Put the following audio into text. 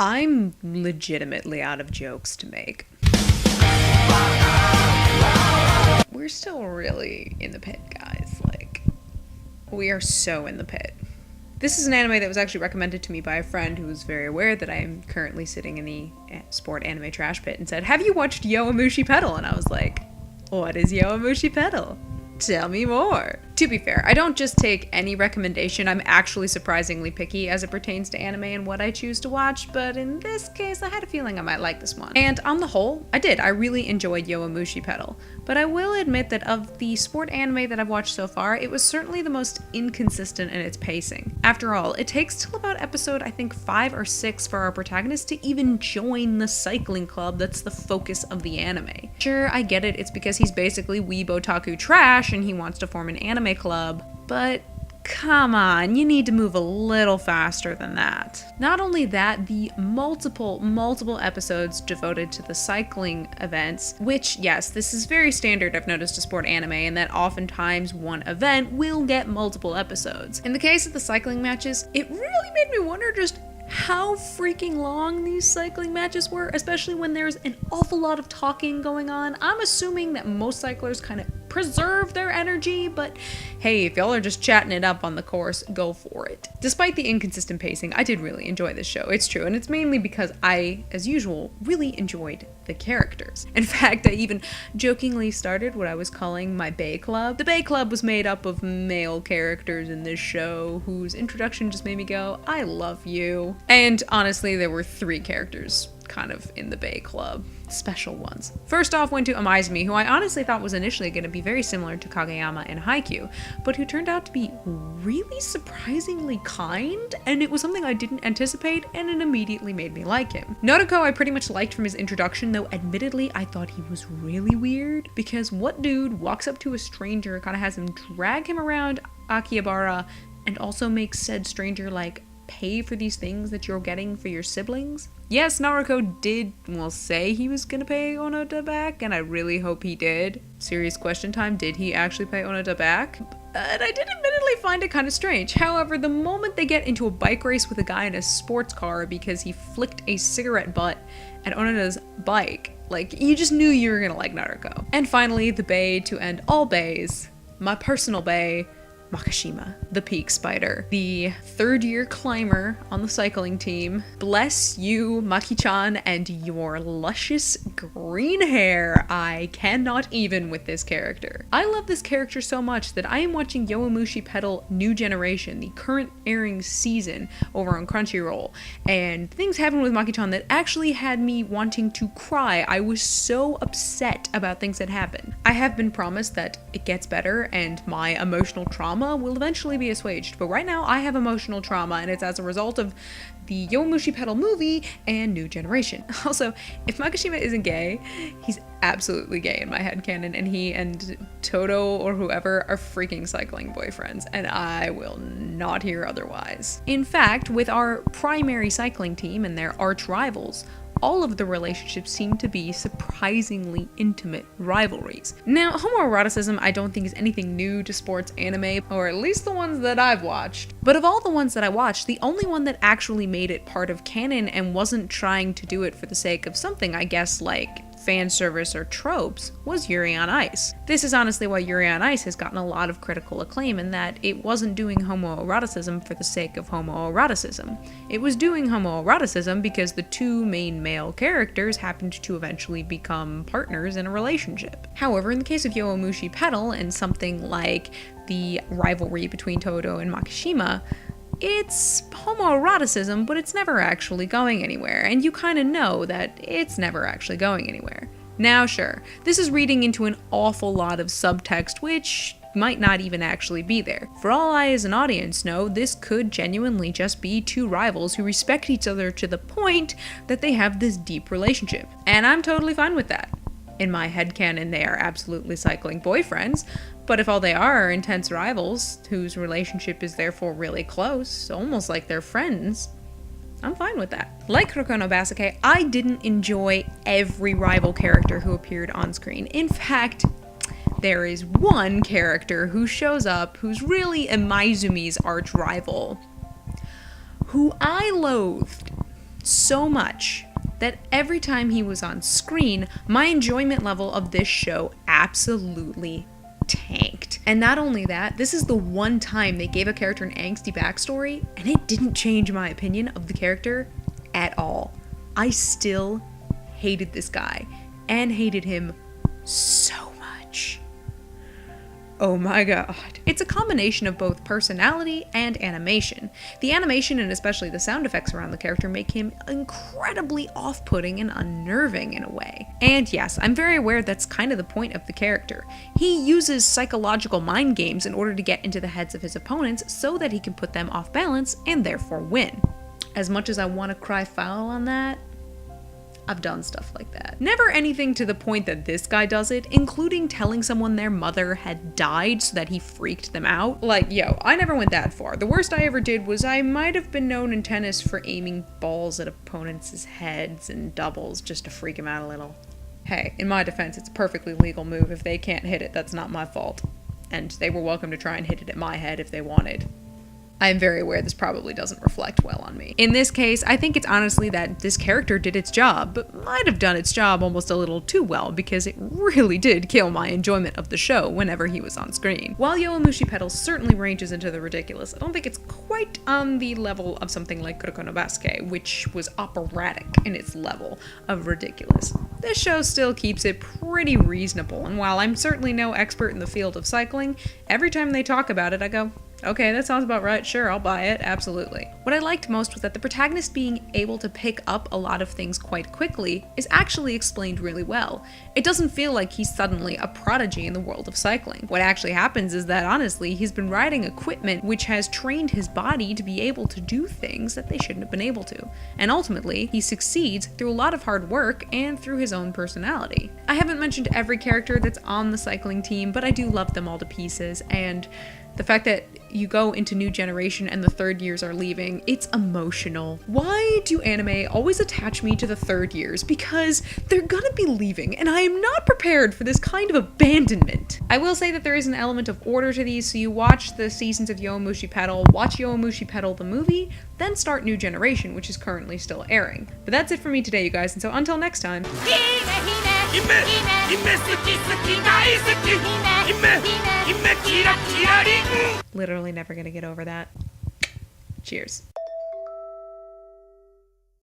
I'm legitimately out of jokes to make. We're still really in the pit, guys. Like, we are so in the pit. This is an anime that was actually recommended to me by a friend who was very aware that I am currently sitting in the sport anime trash pit and said, "Have you watched Yowamushi Pedal?" And I was like, "What is Yowamushi Pedal? Tell me more." To be fair, I don't just take any recommendation. I'm actually surprisingly picky as it pertains to anime and what I choose to watch, but in this case, I had a feeling I might like this one. And on the whole, I did. I really enjoyed Yowamushi Pedal. But I will admit that of the sport anime that I've watched so far, it was certainly the most inconsistent in its pacing. After all, it takes till about episode, I think 5 or 6 for our protagonist to even join the cycling club that's the focus of the anime. Sure, I get it, it's because he's basically weeb otaku trash and he wants to form an anime club, but come on, you need to move a little faster than that. Not only that, the multiple episodes devoted to the cycling events, which, yes, this is very standard, I've noticed, to sport anime, and that oftentimes one event will get multiple episodes. In the case of the cycling matches, it really made me wonder just how freaking long these cycling matches were, especially when there's an awful lot of talking going on. I'm assuming that most cyclers kind of preserve their energy, but hey, if y'all are just chatting it up on the course, go for it. Despite the inconsistent pacing, I did really enjoy this show, it's true, and it's mainly because I, as usual, really enjoyed the characters. In fact, I even jokingly started what I was calling my Bae Club. The Bae Club was made up of male characters in this show whose introduction just made me go, I love you. And honestly, there were 3 characters kind of in the Bae Club. Special ones. First off went to Amaizumi, who I honestly thought was initially going to be very similar to Kageyama in Haikyuu, but who turned out to be really surprisingly kind, and it was something I didn't anticipate, and it immediately made me like him. Nodoko I pretty much liked from his introduction, though admittedly I thought he was really weird, because what dude walks up to a stranger, kind of has him drag him around Akihabara, and also makes said stranger like pay for these things that you're getting for your siblings? Yes, Naruko did, say he was gonna pay Onoda back, and I really hope he did. Serious question time, did he actually pay Onoda back? But I did admittedly find it kind of strange. However, the moment they get into a bike race with a guy in a sports car because he flicked a cigarette butt at Onoda's bike, like, you just knew you were gonna like Naruko. And finally, the bae to end all baes, my personal bae, Makishima, the peak spider, the third-year climber on the cycling team. Bless you, Maki-chan, and your luscious green hair. I cannot even with this character. I love this character so much that I am watching Yowamushi Pedal New Generation, the current airing season, over on Crunchyroll, and things happened with Maki-chan that actually had me wanting to cry. I was so upset about things that happened. I have been promised that it gets better and my emotional trauma will eventually be assuaged, but right now I have emotional trauma, and it's as a result of the Yowamushi Pedal movie and New Generation. Also, if Makishima isn't gay, he's absolutely gay in my headcanon, and he and Toto or whoever are freaking cycling boyfriends, and I will not hear otherwise. In fact, with our primary cycling team and their arch rivals, all of the relationships seem to be surprisingly intimate rivalries. Now, homoeroticism I don't think is anything new to sports anime, or at least the ones that I've watched. But of all the ones that I watched, the only one that actually made it part of canon and wasn't trying to do it for the sake of something, I guess, like fan service or tropes, was Yuri on Ice. This is honestly why Yuri on Ice has gotten a lot of critical acclaim, in that it wasn't doing homoeroticism for the sake of homoeroticism. It was doing homoeroticism because the 2 main male characters happened to eventually become partners in a relationship. However, in the case of Yowamushi Pedal and something like the rivalry between Todo and Makishima, it's homoeroticism, but it's never actually going anywhere, and you kind of know that it's never actually going anywhere. Now, sure, this is reading into an awful lot of subtext, which might not even actually be there. For all I as an audience know, this could genuinely just be 2 rivals who respect each other to the point that they have this deep relationship, and I'm totally fine with that. In my headcanon, they are absolutely cycling boyfriends, but if all they are intense rivals, whose relationship is therefore really close, almost like they're friends, I'm fine with that. Like Kuroko no Basket, I didn't enjoy every rival character who appeared on screen. In fact, there is one character who shows up who's really Amaizumi's arch rival, who I loathed so much that every time he was on screen, my enjoyment level of this show absolutely tanked. And not only that, this is the one time they gave a character an angsty backstory, and it didn't change my opinion of the character at all. I still hated this guy, and hated him so much. Oh my god. It's a combination of both personality and animation. The animation, and especially the sound effects around the character, make him incredibly off-putting and unnerving in a way. And yes, I'm very aware that's kind of the point of the character. He uses psychological mind games in order to get into the heads of his opponents so that he can put them off balance and therefore win. As much as I want to cry foul on that, I've done stuff like that. Never anything to the point that this guy does it, including telling someone their mother had died so that he freaked them out. Like, yo, I never went that far. The worst I ever did was I might have been known in tennis for aiming balls at opponents' heads and doubles just to freak them out a little. Hey, in my defense, it's a perfectly legal move. If they can't hit it, that's not my fault. And they were welcome to try and hit it at my head if they wanted. I am very aware this probably doesn't reflect well on me. In this case, I think it's honestly that this character did its job, but might have done its job almost a little too well because it really did kill my enjoyment of the show whenever he was on screen. While Yowamushi Pedal certainly ranges into the ridiculous, I don't think it's quite on the level of something like Kuroko no Basuke, which was operatic in its level of ridiculous. This show still keeps it pretty reasonable, and while I'm certainly no expert in the field of cycling, every time they talk about it I go, okay, that sounds about right, sure, I'll buy it, absolutely. What I liked most was that the protagonist being able to pick up a lot of things quite quickly is actually explained really well. It doesn't feel like he's suddenly a prodigy in the world of cycling. What actually happens is that, honestly, he's been riding equipment which has trained his body to be able to do things that they shouldn't have been able to. And ultimately, he succeeds through a lot of hard work and through his own personality. I haven't mentioned every character that's on the cycling team, but I do love them all to pieces, and the fact that you go into New Generation and the third years are leaving, it's emotional. Why do anime always attach me to the third years? Because they're gonna be leaving, and I am not prepared for this kind of abandonment. I will say that there is an element of order to these, so you watch the seasons of Yowamushi Pedal, watch Yowamushi Pedal the movie, then start New Generation, which is currently still airing. But that's it for me today, you guys, and so until next time. Literally never gonna get over that. Cheers.